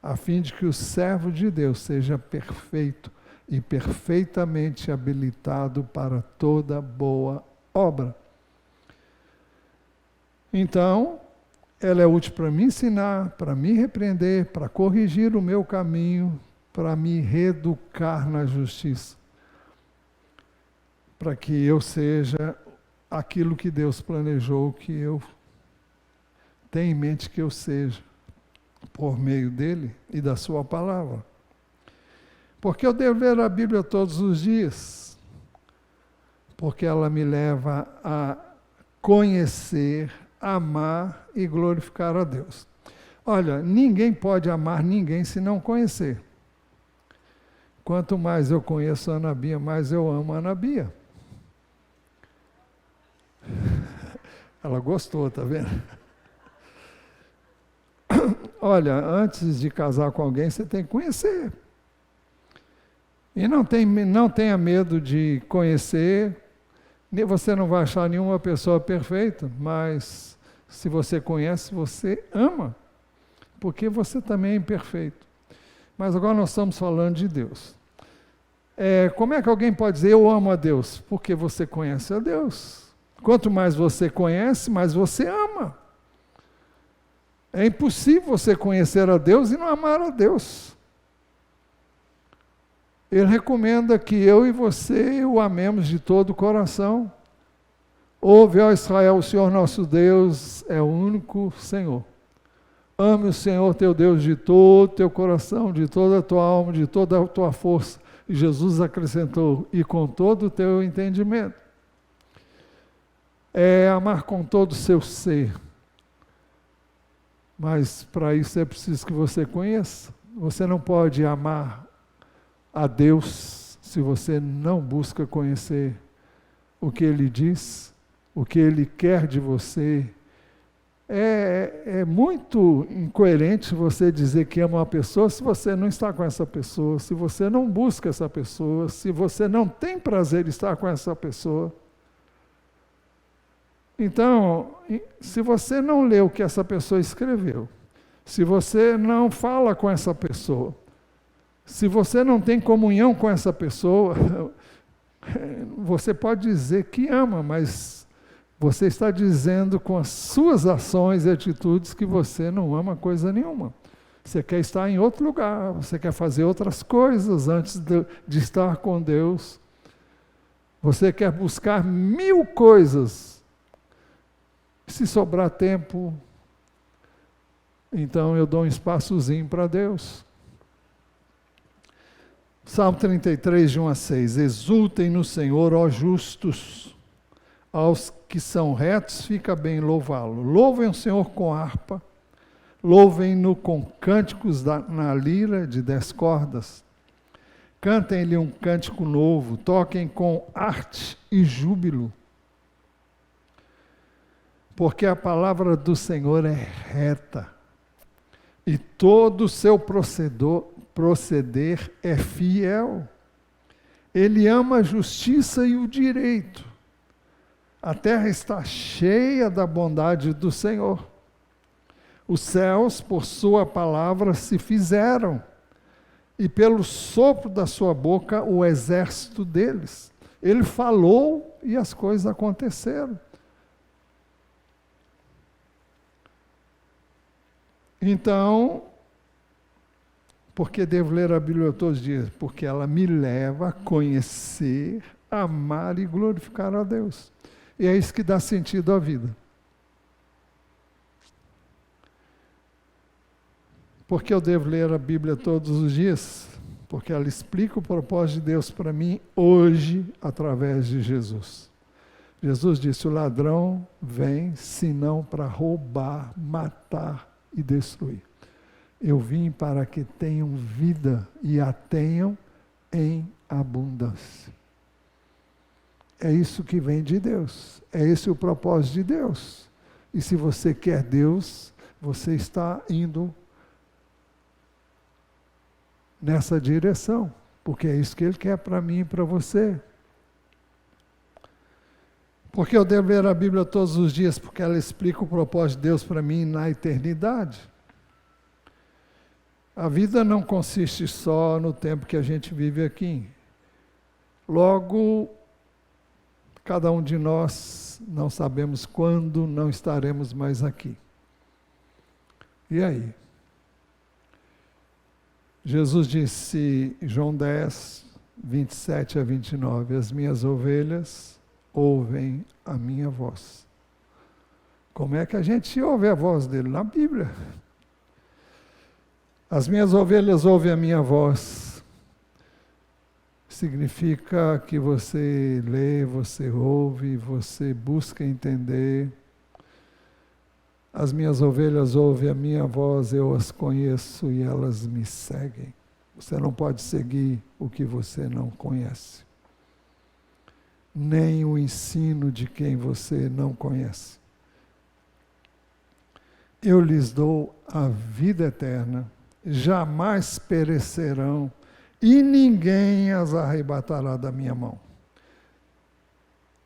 a fim de que o servo de Deus seja perfeito e perfeitamente habilitado para toda boa obra. Então, ela é útil para me ensinar, para me repreender, para corrigir o meu caminho, para me reeducar na justiça, para que eu seja aquilo que Deus planejou que eu tenha em mente que eu seja, por meio dele e da sua palavra. Porque eu devo ler a Bíblia todos os dias, porque ela me leva a conhecer, amar e glorificar a Deus. Olha, ninguém pode amar ninguém se não conhecer. Quanto mais eu conheço a Ana Bia, mais eu amo a Ana Bia. Ela gostou, tá vendo? Olha, antes de casar com alguém, você tem que conhecer. E não tenha medo de conhecer. Você não vai achar nenhuma pessoa perfeita, mas se você conhece, você ama. Porque você também é imperfeito. Mas agora nós estamos falando de Deus. Como é que alguém pode dizer, eu amo a Deus? Porque você conhece a Deus. Quanto mais você conhece, mais você ama. É impossível você conhecer a Deus e não amar a Deus. Ele recomenda que eu e você o amemos de todo o coração. Ouve, ó Israel, o Senhor nosso Deus é o único Senhor. Ame o Senhor teu Deus de todo o teu coração, de toda a tua alma, de toda a tua força. E Jesus acrescentou, e com todo o teu entendimento. É amar com todo o seu ser. Mas para isso é preciso que você conheça. Você não pode amar a Deus se você não busca conhecer o que Ele diz, o que Ele quer de você. É muito incoerente você dizer que ama uma pessoa se você não está com essa pessoa, se você não busca essa pessoa, se você não tem prazer em estar com essa pessoa. Então, se você não lê o que essa pessoa escreveu, se você não fala com essa pessoa, se você não tem comunhão com essa pessoa, você pode dizer que ama, mas você está dizendo com as suas ações e atitudes que você não ama coisa nenhuma. Você quer estar em outro lugar, você quer fazer outras coisas antes de estar com Deus. Você quer buscar 1000 coisas. Se sobrar tempo, então eu dou um espaçozinho para Deus. Salmo 33, de 1 a 6. Exultem no Senhor, ó justos, aos que são retos, fica bem louvá-lo. Louvem o Senhor com harpa, louvem-no com cânticos na lira de 10 cordas. Cantem-lhe um cântico novo, toquem com arte e júbilo. Porque a palavra do Senhor é reta, e todo o seu proceder é fiel. Ele ama a justiça e o direito. A terra está cheia da bondade do Senhor. Os céus, por sua palavra, se fizeram, e pelo sopro da sua boca, o exército deles. Ele falou e as coisas aconteceram. Então, por que devo ler a Bíblia todos os dias? Porque ela me leva a conhecer, amar e glorificar a Deus. E é isso que dá sentido à vida. Por que eu devo ler a Bíblia todos os dias? Porque ela explica o propósito de Deus para mim hoje, através de Jesus. Jesus disse, o ladrão vem, senão para roubar, matar e destruir. Eu vim para que tenham vida e a tenham em abundância. É isso que vem de Deus. É esse o propósito de Deus. E se você quer Deus, você está indo nessa direção, porque é isso que Ele quer para mim e para você. Porque eu devo ler a Bíblia todos os dias, porque ela explica o propósito de Deus para mim na eternidade. A vida não consiste só no tempo que a gente vive aqui. Logo, cada um de nós não sabemos quando não estaremos mais aqui. E aí? Jesus disse, João 10, 27 a 29, as minhas ovelhas ouvem a minha voz. Como é que a gente ouve a voz dele? Na Bíblia. As minhas ovelhas ouvem a minha voz. Significa que você lê, você ouve, você busca entender. As minhas ovelhas ouvem a minha voz, eu as conheço e elas me seguem. Você não pode seguir o que você não conhece. Nem o ensino de quem você não conhece. Eu lhes dou a vida eterna, jamais perecerão, e ninguém as arrebatará da minha mão.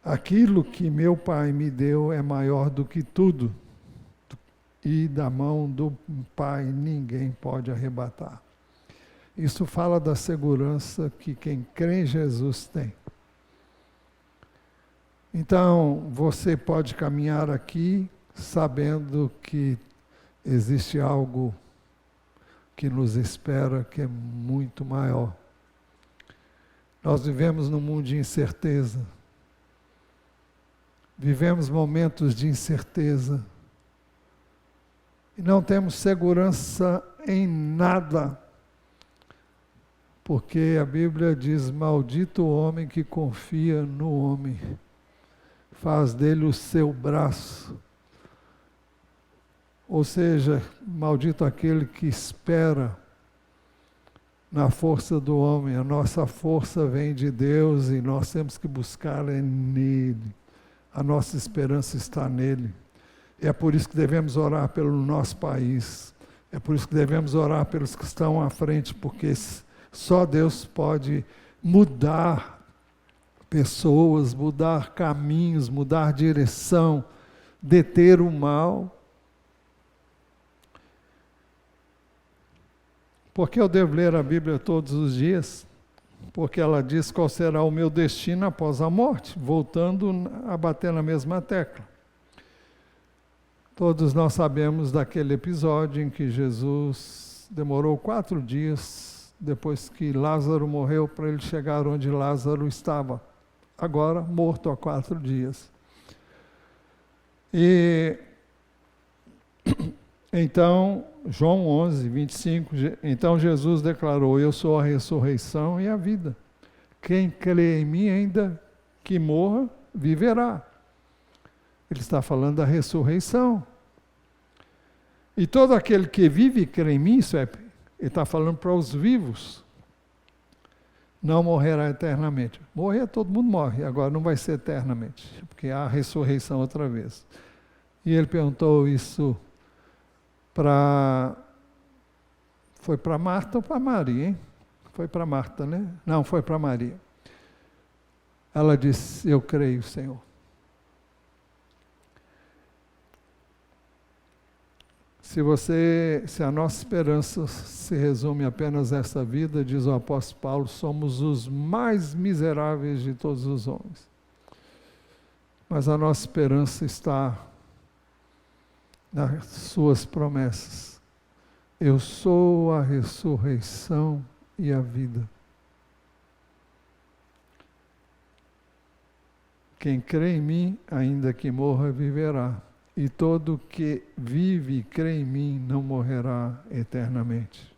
Aquilo que meu Pai me deu é maior do que tudo, e da mão do Pai ninguém pode arrebatar. Isso fala da segurança que quem crê em Jesus tem. Então, você pode caminhar aqui sabendo que existe algo que nos espera que é muito maior. Nós vivemos num mundo de incerteza. Vivemos momentos de incerteza. E não temos segurança em nada. Porque a Bíblia diz, maldito o homem que confia no homem. Faz dele o seu braço. Ou seja, maldito aquele que espera na força do homem. A nossa força vem de Deus e nós temos que buscar nele. A nossa esperança está nele. É por isso que devemos orar pelo nosso país. É por isso que devemos orar pelos que estão à frente, porque só Deus pode mudar pessoas, mudar caminhos, mudar direção, deter o mal. Por que eu devo ler a Bíblia todos os dias? Porque ela diz qual será o meu destino após a morte, voltando a bater na mesma tecla. Todos nós sabemos daquele episódio em que Jesus demorou 4 dias depois que Lázaro morreu para ele chegar onde Lázaro estava, agora morto há 4 dias. E então, João 11, 25, então Jesus declarou, eu sou a ressurreição e a vida. Quem crê em mim, ainda que morra, viverá. Ele está falando da ressurreição. E todo aquele que vive e crê em mim, ele está falando para os vivos, não morrerá eternamente. Morrer, todo mundo morre, agora não vai ser eternamente, porque há a ressurreição outra vez. E ele perguntou isso foi para Marta ou para Maria, hein? Foi para Marta, né? Não, foi para Maria. Ela disse, eu creio, Senhor. Se a nossa esperança se resume apenas a essa vida, diz o apóstolo Paulo, somos os mais miseráveis de todos os homens. Mas a nossa esperança está nas suas promessas. Eu sou a ressurreição e a vida. Quem crê em mim, ainda que morra, viverá. E todo que vive e crê em mim não morrerá eternamente.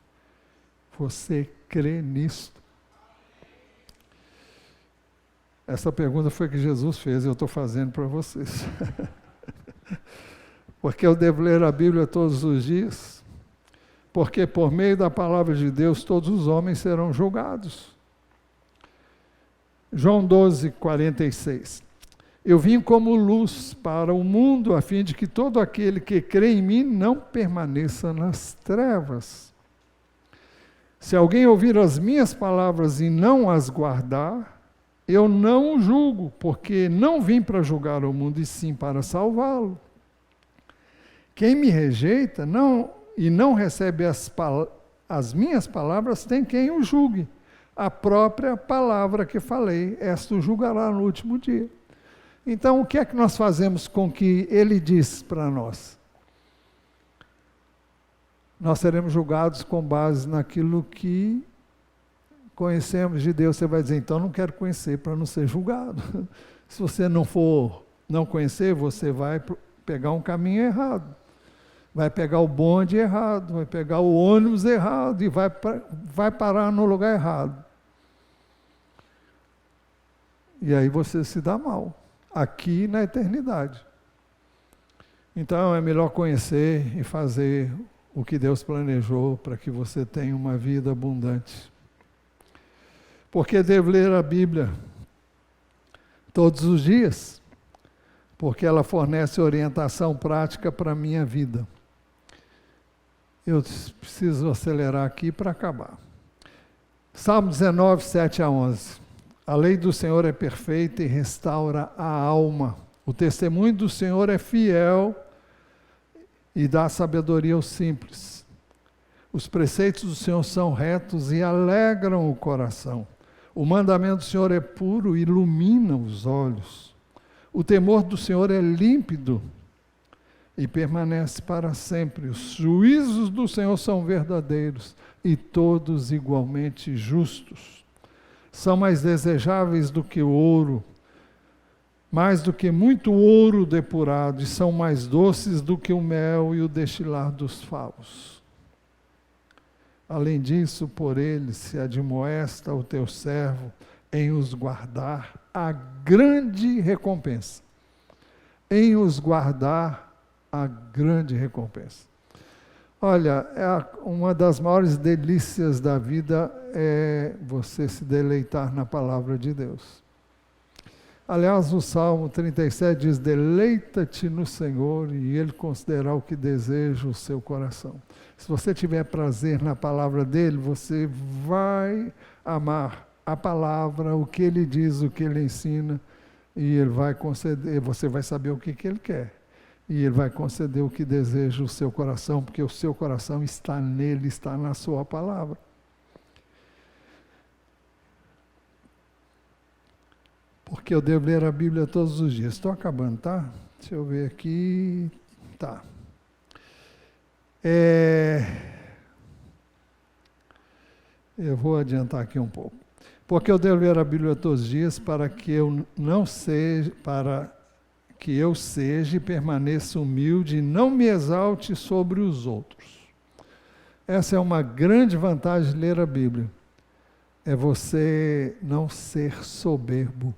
Você crê nisto? Essa pergunta foi que Jesus fez, eu estou fazendo para vocês. Porque eu devo ler a Bíblia todos os dias? Porque por meio da palavra de Deus todos os homens serão julgados. João 12, 46. Eu vim como luz para o mundo, a fim de que todo aquele que crê em mim não permaneça nas trevas. Se alguém ouvir as minhas palavras e não as guardar, eu não o julgo, porque não vim para julgar o mundo, e sim para salvá-lo. Quem me rejeita e não recebe as minhas palavras, tem quem o julgue. A própria palavra que falei, esta o julgará no último dia. Então, o que é que nós fazemos com o que ele diz para nós? nós seremos julgados com base naquilo que conhecemos de Deus. Você vai dizer, então não quero conhecer para não ser julgado. Se você não conhecer, você vai pegar um caminho errado. Vai pegar o bonde errado, vai pegar o ônibus errado e vai parar no lugar errado. E aí você se dá mal, aqui na eternidade. Então é melhor conhecer e fazer o que Deus planejou para que você tenha uma vida abundante. Porque devo ler a Bíblia todos os dias? Porque ela fornece orientação prática para a minha vida. Eu preciso acelerar aqui para acabar. Salmo 19, 7 a 11. A lei do Senhor é perfeita e restaura a alma. O testemunho do Senhor é fiel e dá sabedoria aos simples. Os preceitos do Senhor são retos e alegram o coração. O mandamento do Senhor é puro e ilumina os olhos. O temor do Senhor é límpido e permanece para sempre. Os juízos do Senhor são verdadeiros e todos igualmente justos. São mais desejáveis do que o ouro, mais do que muito ouro depurado, e são mais doces do que o mel e o destilar dos favos. Além disso, por eles se admoesta o teu servo em os guardar a grande recompensa. Em os guardar a grande recompensa. Olha, uma das maiores delícias da vida é você se deleitar na palavra de Deus. Aliás, o Salmo 37 diz, deleita-te no Senhor e Ele concederá o que deseja o seu coração. Se você tiver prazer na palavra dele, você vai amar a palavra, o que ele diz, o que ele ensina, e ele vai conceder, você vai saber o que ele quer. E ele vai conceder o que deseja o seu coração, porque o seu coração está nele, está na sua palavra. Porque eu devo ler a Bíblia todos os dias. Estou acabando, tá? Deixa eu ver aqui. Tá. Eu vou adiantar aqui um pouco. Porque eu devo ler a Bíblia todos os dias para que eu seja e permaneça humilde e não me exalte sobre os outros. Essa é uma grande vantagem de ler a Bíblia. É você não ser soberbo.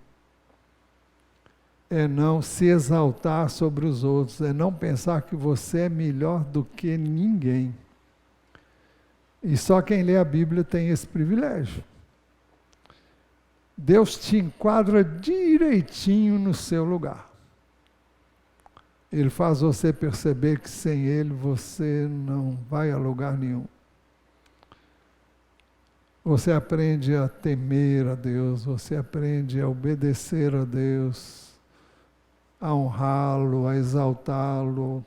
É não se exaltar sobre os outros. É não pensar que você é melhor do que ninguém. E só quem lê a Bíblia tem esse privilégio. Deus te enquadra direitinho no seu lugar. Ele faz você perceber que sem Ele você não vai a lugar nenhum. Você aprende a temer a Deus, você aprende a obedecer a Deus, a honrá-lo, a exaltá-lo.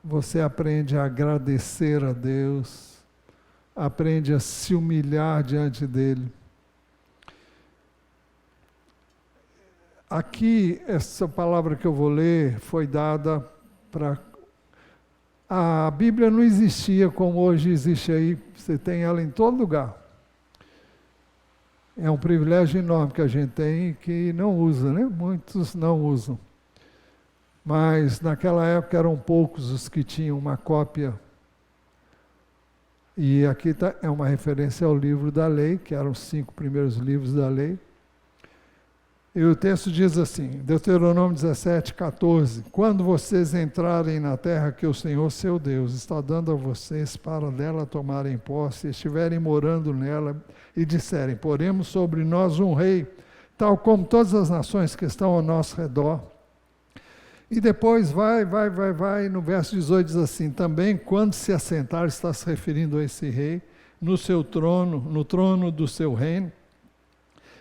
Você aprende a agradecer a Deus, aprende a se humilhar diante dEle. Aqui, essa palavra que eu vou ler foi dada para... A Bíblia não existia como hoje existe aí, você tem ela em todo lugar. É um privilégio enorme que a gente tem e que não usa, né? Muitos não usam. Mas naquela época eram poucos os que tinham uma cópia. E aqui é uma referência ao livro da lei, que eram os 5 primeiros livros da lei. E o texto diz assim, Deuteronômio 17, 14, quando vocês entrarem na terra que o Senhor, seu Deus, está dando a vocês para dela tomarem posse, estiverem morando nela e disserem, poremos sobre nós um rei, tal como todas as nações que estão ao nosso redor. E depois vai, no verso 18 diz assim, também quando se assentar, está se referindo a esse rei, no seu trono, no trono do seu reino,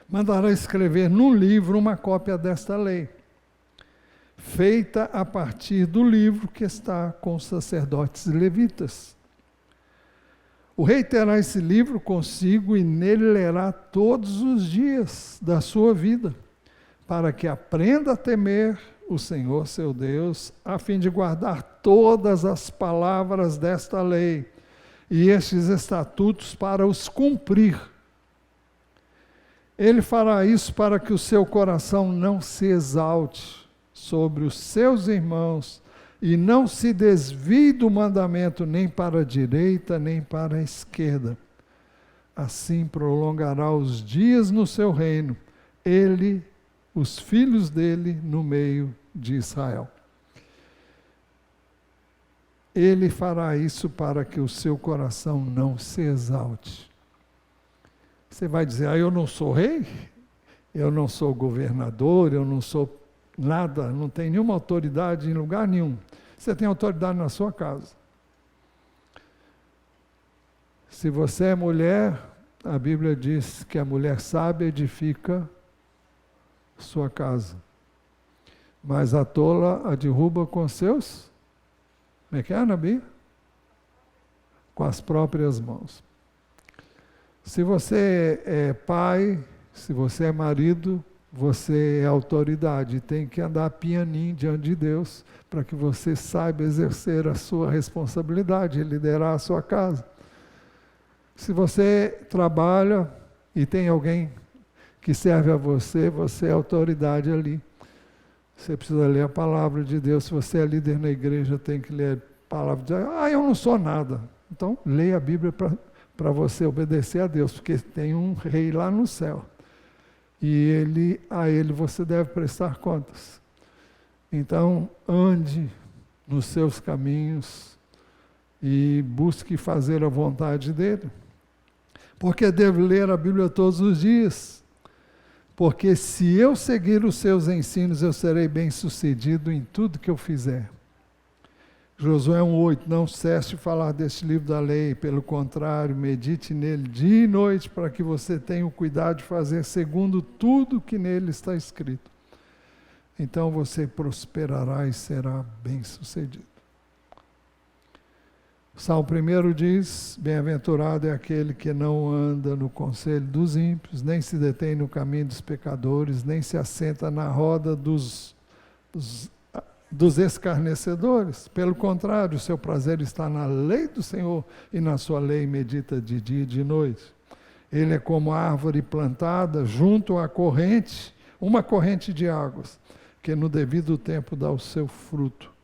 mandará escrever num livro uma cópia desta lei, feita a partir do livro que está com os sacerdotes levitas. O rei terá esse livro consigo e nele lerá todos os dias da sua vida, para que aprenda a temer o Senhor seu Deus, a fim de guardar todas as palavras desta lei. e estes estatutos para os cumprir. Ele fará isso para que o seu coração não se exalte sobre os seus irmãos e não se desvie do mandamento nem para a direita nem para a esquerda. Assim prolongará os dias no seu reino, ele, os filhos dele, no meio de Israel. Ele fará isso para que o seu coração não se exalte. Você vai dizer, eu não sou rei, eu não sou governador, eu não sou nada, não tenho nenhuma autoridade em lugar nenhum. Você tem autoridade na sua casa. Se você é mulher, a Bíblia diz que a mulher sábia edifica sua casa, mas a tola a derruba com seus, como é que é, Nabi? Com as próprias mãos. Se você é pai, se você é marido, você é autoridade, tem que andar pianinho diante de Deus, para que você saiba exercer a sua responsabilidade, liderar a sua casa. Se você trabalha e tem alguém que serve a você, você é autoridade ali. Você precisa ler a palavra de Deus. Se você é líder na igreja, tem que ler a palavra de Deus. Eu não sou nada. Então, leia a Bíblia para você obedecer a Deus, porque tem um rei lá no céu. E a ele você deve prestar contas. Então, ande nos seus caminhos e busque fazer a vontade dele. Porque devo ler a Bíblia todos os dias. Porque se eu seguir os seus ensinos, eu serei bem-sucedido em tudo que eu fizer. Josué 1,8, não cesse de falar deste livro da lei, pelo contrário, medite nele dia e noite, para que você tenha o cuidado de fazer segundo tudo que nele está escrito. Então você prosperará e será bem-sucedido. O Salmo 1 diz, bem-aventurado é aquele que não anda no conselho dos ímpios, nem se detém no caminho dos pecadores, nem se assenta na roda dos escarnecedores. Pelo contrário, o seu prazer está na lei do Senhor, e na sua lei medita de dia e de noite. Ele é como a árvore plantada junto à corrente, uma corrente de águas, que no devido tempo dá o seu fruto,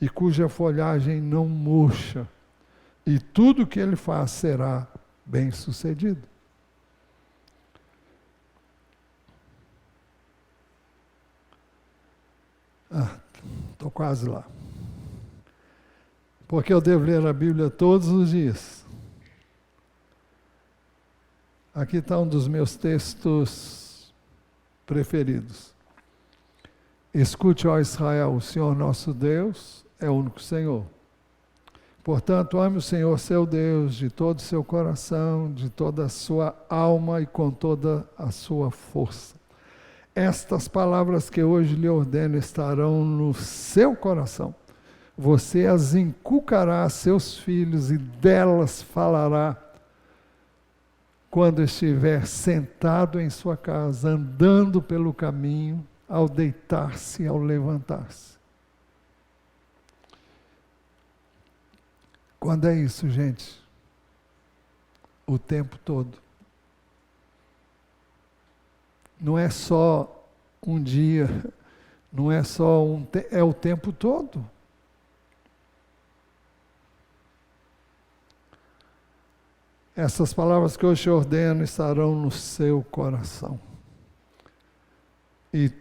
e cuja folhagem não murcha, e tudo que ele faz será bem sucedido. Estou quase lá. Porque eu devo ler a Bíblia todos os dias. Aqui está um dos meus textos preferidos. Escute, ó Israel, o Senhor nosso Deus é o único Senhor. Portanto, ame o Senhor seu Deus de todo o seu coração, de toda a sua alma e com toda a sua força. Estas palavras que hoje lhe ordeno estarão no seu coração. Você as inculcará a seus filhos e delas falará quando estiver sentado em sua casa, andando pelo caminho, ao deitar-se e ao levantar-se. Quando é isso, gente? O tempo todo. Não é só um dia, não é só é o tempo todo. Essas palavras que eu te ordeno estarão no seu coração. E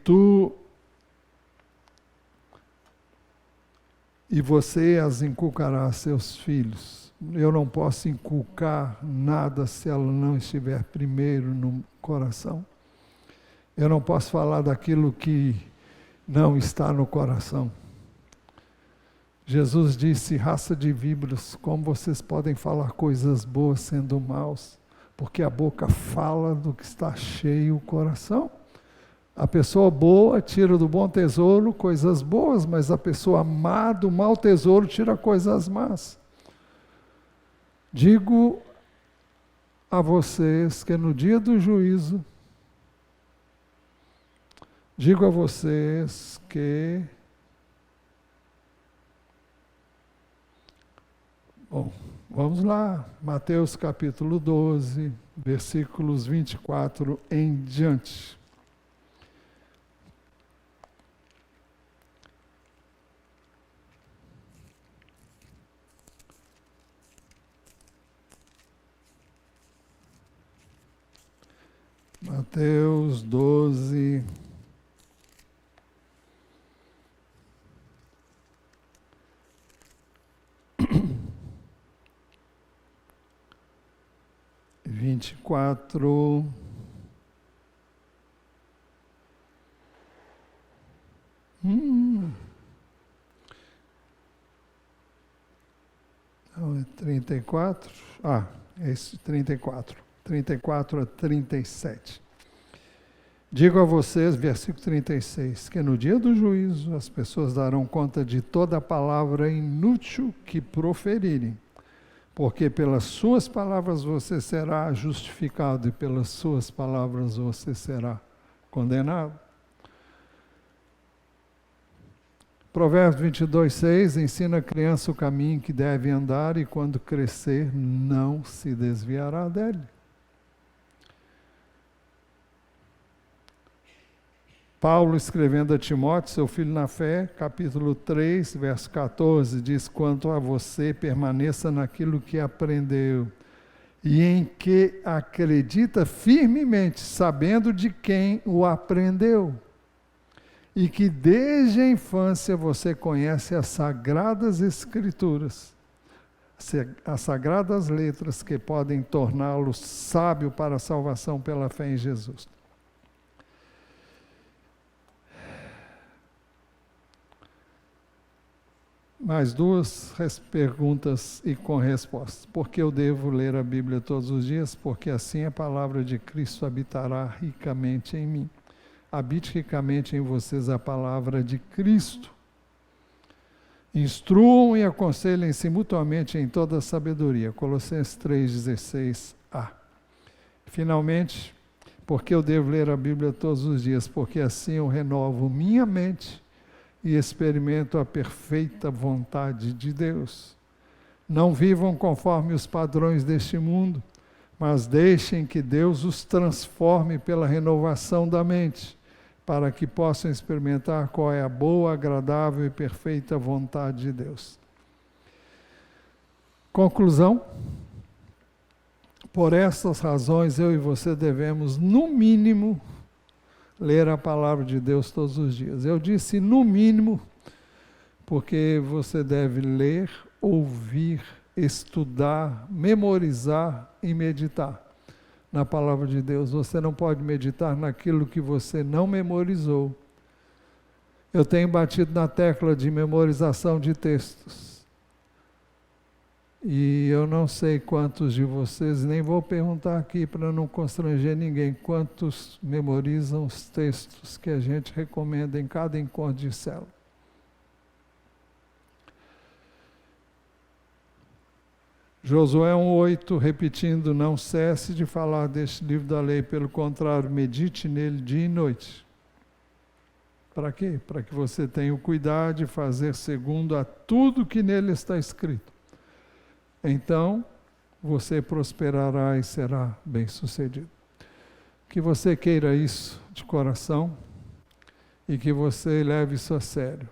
você as inculcará a seus filhos. Eu não posso inculcar nada se ela não estiver primeiro no coração. Eu não posso falar daquilo que não está no coração. Jesus disse, raça de víboras, como vocês podem falar coisas boas sendo maus? Porque a boca fala do que está cheio o coração. A pessoa boa tira do bom tesouro coisas boas, mas a pessoa má do mau tesouro tira coisas más. Digo a vocês que no dia do juízo, digo a vocês que... Bom, Vamos lá, Mateus capítulo 12, versículos 24 em diante. Mateus 12, vinte e quatro. Não, é 34. É esse 34. 34 a 37. Digo a vocês, versículo 36, que no dia do juízo as pessoas darão conta de toda a palavra inútil que proferirem, porque pelas suas palavras você será justificado e pelas suas palavras você será condenado. Provérbios 22:6 ensina a criança o caminho que deve andar e quando crescer não se desviará dele. Paulo, escrevendo a Timóteo, seu filho na fé, capítulo 3, verso 14, diz: quanto a você, permaneça naquilo que aprendeu e em que acredita firmemente, sabendo de quem o aprendeu, e que desde a infância você conhece as sagradas escrituras, as sagradas letras que podem torná-lo sábio para a salvação pela fé em Jesus. Mais duas perguntas e com respostas. Por que eu devo ler a Bíblia todos os dias? Porque assim a palavra de Cristo habitará ricamente em mim. Habite ricamente em vocês a palavra de Cristo. Instruam e aconselhem-se mutuamente em toda a sabedoria. Colossenses 3,16a. Finalmente, por que eu devo ler a Bíblia todos os dias? Porque assim eu renovo minha mente e experimento a perfeita vontade de Deus. Não vivam conforme os padrões deste mundo, mas deixem que Deus os transforme pela renovação da mente, para que possam experimentar qual é a boa, agradável e perfeita vontade de Deus. Conclusão: por essas razões eu e você devemos, no mínimo, ler a palavra de Deus todos os dias. Eu disse no mínimo, porque você deve ler, ouvir, estudar, memorizar e meditar na palavra de Deus. Você não pode meditar naquilo que você não memorizou. Eu tenho batido na tecla de memorização de textos. E eu não sei quantos de vocês, nem vou perguntar aqui para não constranger ninguém, quantos memorizam os textos que a gente recomenda em cada encontro de célula. Josué 1,8, repetindo: não cesse de falar deste livro da lei, pelo contrário, medite nele dia e noite. Para quê? Para que você tenha o cuidado de fazer segundo a tudo que nele está escrito. Então, você prosperará e será bem-sucedido. Que você queira isso de coração e que você leve isso a sério.